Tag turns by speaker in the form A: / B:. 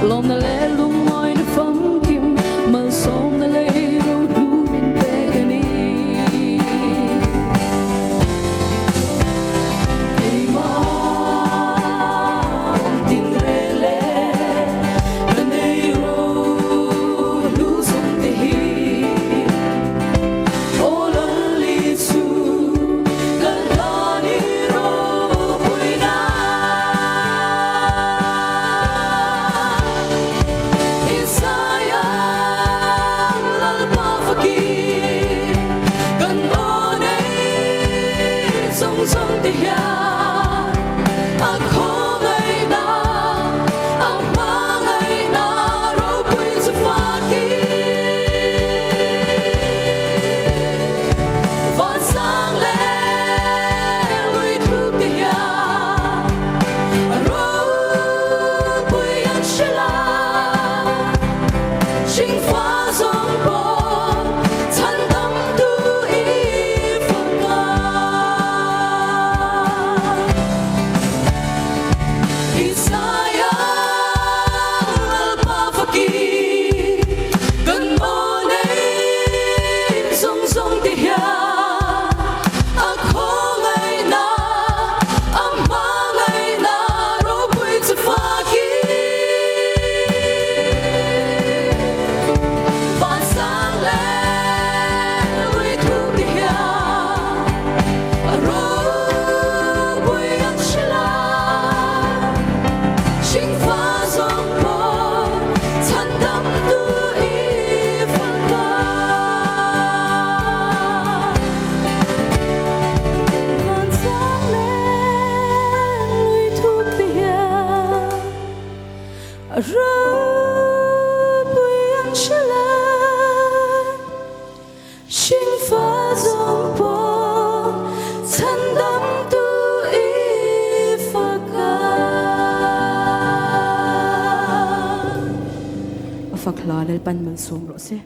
A: lom na le lung moi na fam kim mal som na le ro lu min pe gani ma tin re le na nei ro lu som te hi all only su kan la ni ro pui na isaya la pa faki kan o nei song song te ya a kho ngai na a ma ngai na ro pui sa fa ki va sang le lui thu te ya ro pui an shila Sing fa song po chan dam tu i fa ka Isaya al pa faki kan mo nei song song ti ya a kho ngai na a ma ngai na ro pui sa fa ki va sang le lui thu ti ya ro pui an shila Sing fa song po chan dam tu i fa ka va sang le lui thu ti ya ro pui an shila Sing fa song po chan dam tu i fa ka Afakla lal pan man som ro se